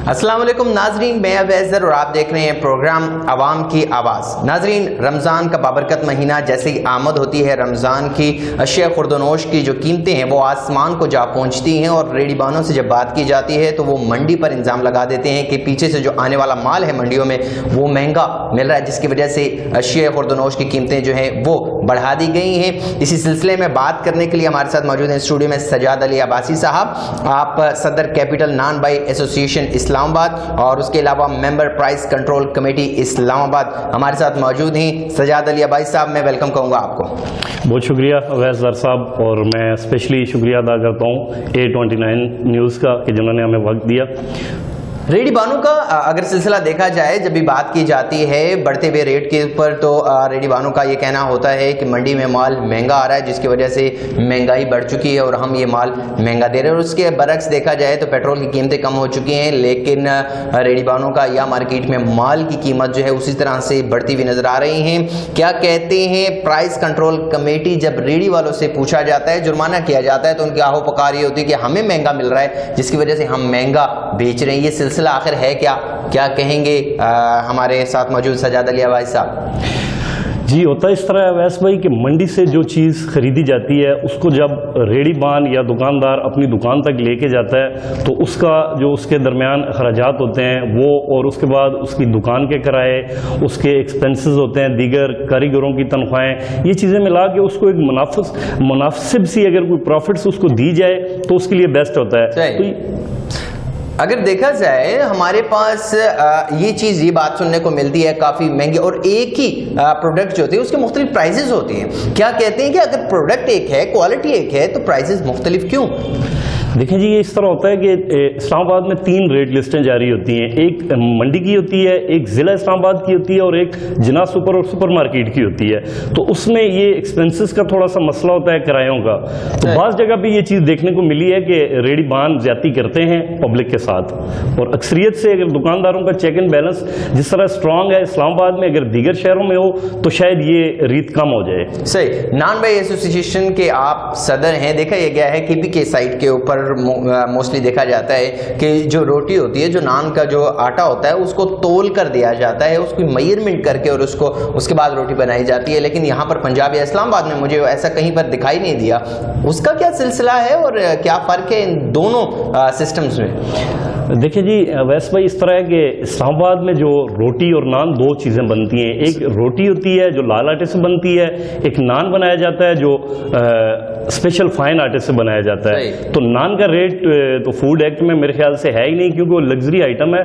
السلام علیکم ناظرین، میں ابیزر اور آپ دیکھ رہے ہیں پروگرام عوام کی آواز۔ ناظرین، رمضان کا بابرکت مہینہ جیسے ہی آمد ہوتی ہے، رمضان کی اشیاء خورد و نوش کی جو قیمتیں ہیں وہ آسمان کو جا پہنچتی ہیں، اور ریڑھی بانوں سے جب بات کی جاتی ہے تو وہ منڈی پر الزام لگا دیتے ہیں کہ پیچھے سے جو آنے والا مال ہے منڈیوں میں وہ مہنگا مل رہا ہے، جس کی وجہ سے اشیاء خورد و نوش کی قیمتیں جو ہیں وہ بڑھا دی گئی ہیں۔ اسی سلسلے میں بات کرنے کے لیے ہمارے ساتھ موجود ہیں اسٹوڈیو میں سجاد علی عباسی صاحب، آپ صدر کیپٹل نان بائی ایسوسیشن اسلام آباد اور اس کے علاوہ ممبر پرائس کنٹرول کمیٹی اسلام آباد ہمارے ساتھ موجود ہیں۔ سجاد علی عباسی صاحب، میں ویلکم کہوں گا آپ کو۔ بہت شکریہ اویس زر صاحب، اور میں اسپیشلی شکریہ ادا کرتا ہوں A29 نیوز کا کہ جنہوں نے ہمیں وقت دیا۔ ریڑھی بانوں کا اگر سلسلہ دیکھا جائے، جب بھی بات کی جاتی ہے بڑھتے ہوئے ریٹ کے اوپر، تو ریڑھی بانوں کا یہ کہنا ہوتا ہے کہ منڈی میں مال مہنگا آ رہا ہے، جس کی وجہ سے مہنگائی بڑھ چکی ہے اور ہم یہ مال مہنگا دے رہے ہیں، اور اس کے برعکس دیکھا جائے تو پیٹرول کی قیمتیں کم ہو چکی ہیں، لیکن ریڑھی بانوں کا یا مارکیٹ میں مال کی قیمت جو ہے اسی طرح سے بڑھتی ہوئی نظر آ رہی ہیں۔ کیا کہتے ہیں پرائس کنٹرول کمیٹی؟ جب ریڑھی والوں سے پوچھا جاتا ہے، جرمانہ کیا جاتا ہے، تو ان کی آہو پکار یہ ہوتی ہے کہ ہمیں مہنگا مل رہا ہے جس کی وجہ سے ہم مہنگا بیچ رہے ہیں۔ یہ سلسلہ آخر ہے کیا کہیں گے ہمارے ساتھ موجود سجاد علی عباسی صاحب؟ جی، ہوتا اس طرح ہے ویس بھائی کہ منڈی سے جو چیز خریدی جاتی ہے اس کو جب ریڑھی بان یا دکاندار اپنی دکان تک لے کے جاتا ہے تو اس کا جو اس کے درمیان اخراجات ہوتے ہیں وہ، اور اس کے بعد اس کی دکان کے کرائے، اس کے ایکسپنسز ہوتے ہیں، دیگر کاریگروں کی تنخواہیں، یہ چیزیں ملا کے اس کو ایک مناسب سی اگر کوئی پروفٹس اس کو دی جائے تو اس کے لیے بیسٹ ہوتا ہے۔ تو اگر دیکھا جائے ہمارے پاس یہ چیز، یہ بات سننے کو ملتی ہے کافی مہنگی، اور ایک ہی پروڈکٹ جو ہوتی ہے اس کے مختلف پرائزز ہوتی ہیں۔ کیا کہتے ہیں کہ اگر پروڈکٹ ایک ہے، کوالٹی ایک ہے، تو پرائزز مختلف کیوں؟ دیکھیں جی، یہ اس طرح ہوتا ہے کہ اسلام آباد میں 3 ریٹ لسٹیں جاری ہوتی ہیں، ایک منڈی کی ہوتی ہے، ایک ضلع اسلام آباد کی ہوتی ہے، اور ایک جناح سپر اور سپر مارکیٹ کی ہوتی ہے۔ تو اس میں یہ ایکسپنسز کا تھوڑا سا مسئلہ ہوتا ہے، کرایوں کا۔ تو بعض جگہ پہ یہ چیز دیکھنے کو ملی ہے کہ ریڑھی بان زیادتی کرتے ہیں پبلک کے ساتھ، اور اکثریت سے اگر دکانداروں کا چیک اینڈ بیلنس جس طرح اسٹرانگ ہے اسلام آباد میں، اگر دیگر شہروں میں ہو تو شاید یہ ریت کم ہو جائے۔ صحیح۔ نان بائی ایسوسیشن کے آپ صدر ہیں، دیکھا یہ گیا ہے کہ پی کے سائٹ کے اوپر موسٹلی دیکھا جاتا ہے کہ جو روٹی ہوتی ہے، جو نان کا جو آٹا ہوتا ہے، اس کو تول کر دیا جاتا ہے، اس کی میئرمنٹ کر کے، اور اس کے بعد روٹی بنائی جاتی ہے، لیکن یہاں پر پنجاب یا اسلام آباد میں مجھے ایسا کہیں پر دکھائی نہیں دیا۔ اس کا کیا سلسلہ ہے اور کیا فرق ہے ان دونوں سسٹمز میں؟ دیکھیں جی ویس بھائی، اس طرح ہے کہ اسلام آباد میں جو روٹی اور نان 2 چیزیں بنتی ہیں، ایک روٹی ہوتی ہے جو لال آٹے سے بنتی ہے، ایک نان بنایا جاتا ہے جو اسپیشل فائن آٹے سے بنایا جاتا ہے۔ تو نان کا ریٹ تو فوڈ ایکٹ میں میرے خیال سے ہے ہی نہیں، کیونکہ وہ لگژری آئٹم ہے۔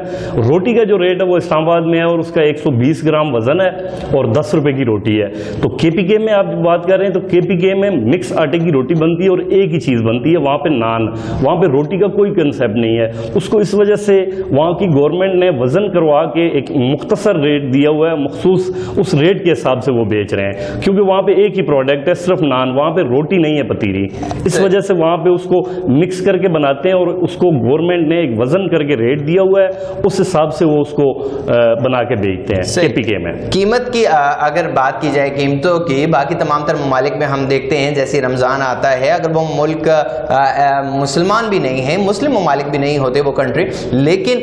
روٹی کا جو ریٹ ہے وہ اسلام آباد میں ہے، اور اس کا 120 گرام وزن ہے اور 10 روپے کی روٹی ہے۔ تو KPK میں آپ بات کر رہے ہیں تو KPK میں مکس آٹے کی روٹی بنتی ہے اور ایک ہی چیز بنتی ہے، وہاں پہ نان، وہاں پہ روٹی کا کوئی کنسیپٹ نہیں ہے۔ اس کو اس وجہ سے وہاں کی گورنمنٹ نے وزن کروا کے ایک مختصر ریٹ دیا ہوا ہے، مخصوص اس ریٹ کے حساب سے وہ بیچ رہے ہیں، کیونکہ وہاں پہ ایک ہی پروڈکٹ ہے، صرف نان، وہاں پہ روٹی نہیں ہے پتیری، اس وجہ سے وہاں پہ اس کو مکس کر کے بناتے ہیں، اور اس کو گورنمنٹ نے ایک وزن کر کے ریٹ دیا ہوا ہے، اس حساب سے وہ اس کو بنا کے بیچتے ہیں KPK میں۔ قیمت کی اگر بات کی جائے قیمتوں کی، باقی تمام تر ممالک میں ہم دیکھتے ہیں جیسے رمضان آتا ہے، اگر وہ ملک مسلمان بھی نہیں ہیں، مسلم ممالک بھی نہیں ہوتے وہ کنٹری، لیکن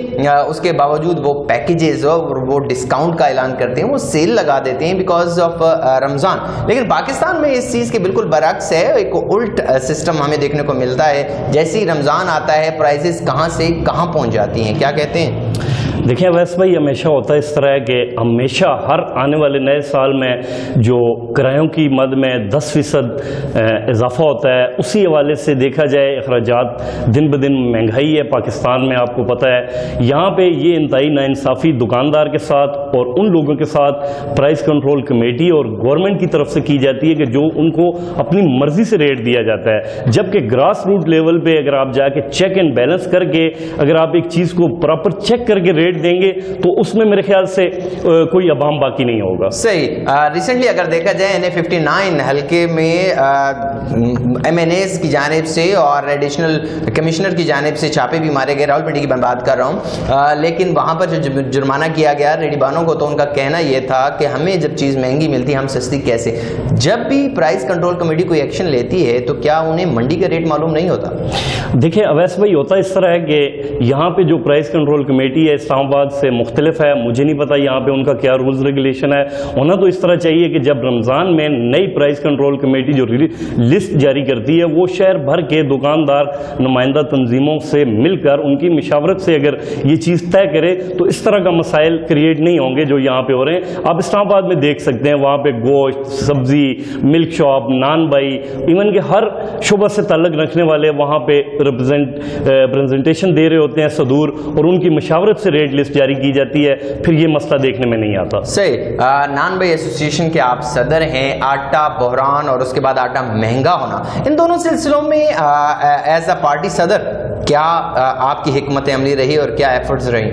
اس کے باوجود وہ پیکیجز اور وہ ڈسکاؤنٹ کا اعلان کرتے ہیں، وہ سیل لگا دیتے ہیں بیکاز آف رمضان۔ لیکن پاکستان میں اس چیز کے بالکل برعکس ہے، ایک الٹ سسٹم ہمیں دیکھنے کو ملتا ہے، جیسے ہی رمضان آتا ہے پرائزز کہاں سے کہاں پہنچ جاتی ہیں۔ کیا کہتے ہیں؟ دیکھیں ویس بھائی، ہمیشہ ہوتا ہے اس طرح ہے کہ ہمیشہ ہر آنے والے نئے سال میں جو کرایوں کی مد میں 10% اضافہ ہوتا ہے، اسی حوالے سے دیکھا جائے اخراجات دن بدن مہنگائی ہے پاکستان میں، آپ کو پتہ ہے۔ یہاں پہ یہ انتہائی ناانصافی دکاندار کے ساتھ اور ان لوگوں کے ساتھ پرائس کنٹرول کمیٹی اور گورنمنٹ کی طرف سے کی جاتی ہے کہ جو ان کو اپنی مرضی سے ریٹ دیا جاتا ہے، جبکہ گراس روٹ لیول پہ اگر آپ جا کے چیک اینڈ بیلنس کر کے اگر آپ ایک چیز کو پراپر چیک کر کے ریٹ ریٹ دیں گے تو اس میں میرے خیال سے کوئی عوام باقی نہیں ہوگا. صحیح. ریسنٹلی اگر دیکھا جائے NA-59 حلقے میں MNAs کی جانب سے اور ایڈیشنل کمشنر کی جانب سے چھاپے بھی مارے گئے. راولپنڈی کی میں بات کر رہا ہوں, لیکن وہاں پر جو جرمانہ کیا گیا ریڈی بانوں کو, تو ان کا کہنا یہ تھا کہ ہمیں جب چیز مہنگی ملتی ہم سستی کیسے. جب بھی پرائز کنٹرول کمیٹی کوئی ایکشن لیتی ہے تو کیا انہیں منڈی کا ریٹ معلوم نہیں ہوتا؟ دیکھیں اویس بھائی, ہوتا اس طرح ہے کہ یہاں پہ جو پرائز کنٹرول کمیٹی ہے اسلام آباد سے مختلف ہے. مجھے نہیں پتا یہاں پہ ان کا کیا رولز ریگولیشن ہے. ہونا تو اس طرح چاہیے کہ جب رمضان میں نئی پرائز کنٹرول کمیٹی جو لسٹ جاری کرتی ہے وہ شہر بھر کے دکاندار نمائندہ تنظیموں سے مل کر ان کی مشاورت سے اگر یہ چیز طے کرے تو اس طرح کا مسائل کریٹ نہیں ہوں گے جو یہاں پہ ہو رہے ہیں. آپ اسلام آباد میں دیکھ سکتے ہیں وہاں پہ گوشت, سبزی, ملک شاپ, نان بائی, ایون کہ ہر شعبہ سے تعلق رکھنے والے وہاں پہ پریزنٹیشن دے رہے ہوتے ہیں صدور, اور ان کی مشاورت سے ریٹ لسٹ جاری کی جاتی ہے. پھر یہ مسئلہ دیکھنے میں نہیں آتا. صحیح. نان بائی ایسوسی ایشن کے آپ صدر ہیں. آٹا بحران اور اس کے بعد آٹا مہنگا ہونا, ان دونوں سلسلوں میں ایز اے پارٹی صدر کیا آپ کی حکمت عملی رہی اور کیا ایفرٹس رہی؟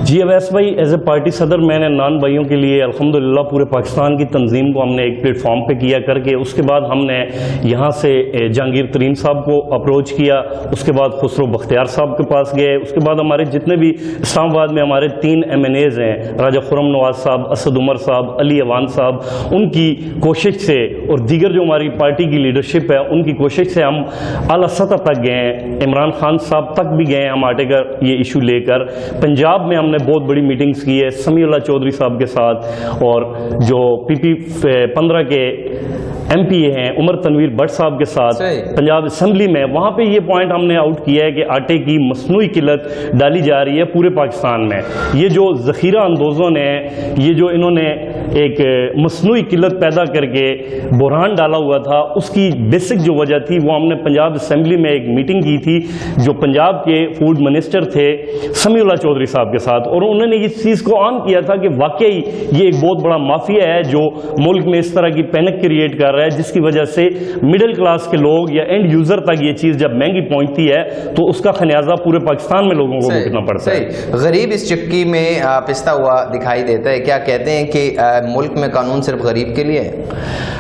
جی اویس بھائی, ایز اے پارٹی صدر میں نے نان بھائیوں کے لیے الحمدللہ پورے پاکستان کی تنظیم کو ہم نے ایک پلیٹ فارم پہ کیا کر کے, اس کے بعد ہم نے یہاں سے جہانگیر ترین صاحب کو اپروچ کیا, اس کے بعد خسرو بختیار صاحب کے پاس گئے, اس کے بعد ہمارے جتنے بھی اسلام آباد میں ہمارے 3 MNAs ہیں, راجہ خرم نواز صاحب, اسد عمر صاحب, علی اوان صاحب, ان کی کوشش سے اور دیگر جو ہماری پارٹی کی لیڈرشپ ہے ان کی کوشش سے ہم اعلیٰ سطح تک گئے ہیں. عمران خان صاحب تک بھی گئے ہیں ہم آٹے کا یہ ایشو لے کر. پنجاب میں ہم نے بہت بڑی میٹنگز کی ہے سمیع اللہ چودھری صاحب کے ساتھ, اور جو PP 15 کے MP ہیں عمر تنویر بٹ صاحب کے ساتھ پنجاب اسمبلی میں. وہاں پہ یہ پوائنٹ ہم نے آؤٹ کیا ہے کہ آٹے کی مصنوعی قلت ڈالی جا رہی ہے پورے پاکستان میں. یہ جو ذخیرہ اندوزوں نے یہ جو انہوں نے ایک مصنوعی قلت پیدا کر کے بحران ڈالا ہوا تھا, اس کی بیسک جو وجہ تھی وہ ہم نے پنجاب اسمبلی میں ایک میٹنگ کی تھی جو پنجاب کے فوڈ منسٹر تھے سمیع اللہ چودھری صاحب کے ساتھ, اور انہوں نے اس چیز کو عام کیا تھا کہ واقعی یہ ایک بہت بڑا مافیا ہے جو ملک میں اس طرح کی پینک کریٹ کر رہا ہے, جس کی وجہ سے مڈل کلاس کے لوگ یا اینڈ یوزر تک یہ چیز جب مہنگی پہنچتی ہے تو اس کا خمیازہ پورے پاکستان میں لوگوں کو بھگتنا پڑتا ہے. غریب اس چکی میں پستا ہوا دکھائی دیتا ہے. کیا کہتے ہیں کہ ملک میں قانون صرف غریب کے لیے ہے؟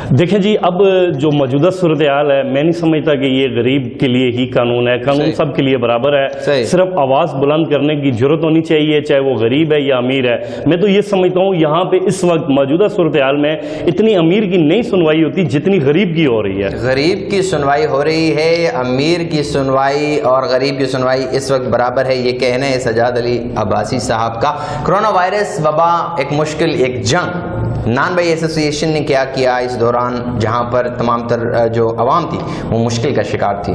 دیکھیں جی, اب جو موجودہ صورتحال ہے میں نہیں سمجھتا کہ یہ غریب کے لیے ہی قانون ہے. قانون سب کے لیے برابر ہے. صرف آواز بلند کرنے کی ضرورت ہونی چاہیے چاہے وہ غریب ہے یا امیر ہے. میں تو یہ سمجھتا ہوں یہاں پہ اس وقت موجودہ صورتحال میں اتنی امیر کی نہیں سنوائی ہوتی جتنی غریب کی ہو رہی ہے. غریب کی سنوائی ہو رہی ہے, امیر کی سنوائی اور غریب کی سنوائی اس وقت برابر ہے, یہ کہنا ہے سجاد علی عباسی صاحب کا. کرونا وائرس وبا ایک مشکل ایک جنگ, نان بائی ایسوسی ایشن نے کیا کیا اس دوران جہاں پر تمام تر جو عوام تھی وہ مشکل کا شکار تھی؟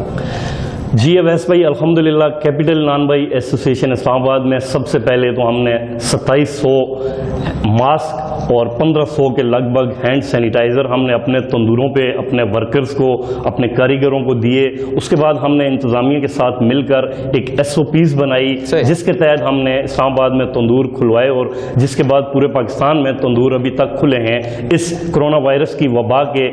جی اویس بھائی, الحمدللہ کیپٹل نان بائی ایسوسیشن اسلام آباد میں سب سے پہلے تو ہم نے 2700 ماسک اور 1500 کے لگ بھگ ہینڈ سینیٹائزر ہم نے اپنے تندوروں پہ اپنے ورکرز کو اپنے کاریگروں کو دیے. اس کے بعد ہم نے انتظامیہ کے ساتھ مل کر ایک SOPs بنائی جس کے تحت ہم نے اسلام آباد میں تندور کھلوائے, اور جس کے بعد پورے پاکستان میں تندور ابھی تک کھلے ہیں. اس کرونا وائرس کی وبا کے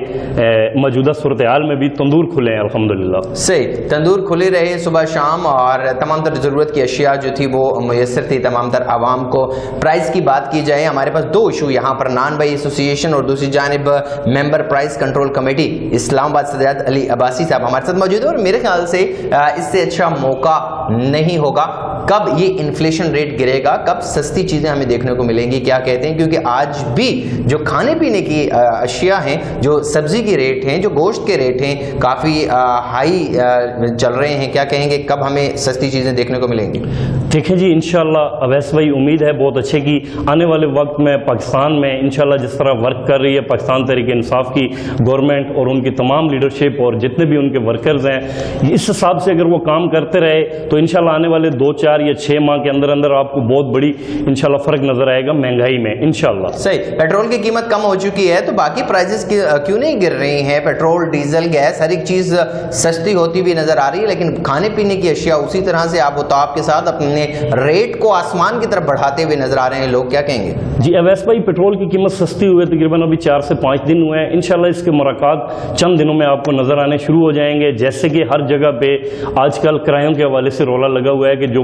موجودہ صورتحال میں بھی تندور کھلے ہیں الحمدللہ. صحیح, تندور کھلی رہے صبح شام, اور تمام تر ضرورت کی اشیاء جو تھی وہ میسر تھی تمام تر عوام کو. پرائز کی بات کی جائے, ہمارے پاس 2 ایشو یہاں پر, نان بائی ایسوسی ایشن اور دوسری جانب ممبر پرائز کنٹرول کمیٹی اسلام آباد سجاد علی عباسی صاحب ہمارے ساتھ موجود ہے. اور میرے خیال سے اس سے اچھا موقع نہیں ہوگا. کب یہ انفلیشن ریٹ گرے گا, کب سستی چیزیں ہمیں دیکھنے کو ملیں گی, کیا کہتے ہیں؟ کیونکہ آج بھی جو کھانے پینے کی اشیاء ہیں, جو سبزی کی ریٹ ہیں, جو گوشت کے ریٹ ہیں, کافی ہائی چل رہے ہیں. کیا کہیں گے کب ہمیں سستی چیزیں دیکھنے کو ملیں گی؟ دیکھیں جی, انشاءاللہ اویس بھائی امید ہے بہت اچھے کی. آنے والے وقت میں پاکستان میں انشاءاللہ جس طرح ورک کر رہی ہے پاکستان تحریک انصاف کی گورنمنٹ اور ان کی تمام لیڈرشپ اور جتنے بھی ان کے ورکرز ہیں, اس حساب سے اگر وہ کام کرتے رہے تو انشاءاللہ آنے والے 2-4 یا 6 ماہ کے اندر اندر آپ کو بہت بڑی انشاءاللہ فرق نظر آئے گا مہنگائی میں انشاءاللہ. صحیح, پیٹرول کی قیمت کم ہو چکی ہے تو باقی پرائزز کیوں نہیں گر رہی ہیں؟ پیٹرول, ڈیزل, گیس, ہر ایک چیز سستی ہوتی بھی نظر آ رہی ہے, لیکن کھانے پینے کی اشیاء اسی طرح سے آپ و تاب کے ساتھ اپنے ریٹ کو آسمان کی طرف بڑھاتے ہوئے نظر آ رہے ہیں. لوگ کیا کہیں گے؟ جی اویس بھائی, پیٹرول کی قیمت سستی ہوئے تقریباً ابھی 4 سے 5 دن ہوئے ہیں. انشاءاللہ اس کے مراکات چند دنوں میں آپ کو نظر آنے شروع ہو جائیں گے. جیسے کہ ہر جگہ پہ آج کل کرایوں کے حوالے سے رولا لگا ہوا ہے کہ جو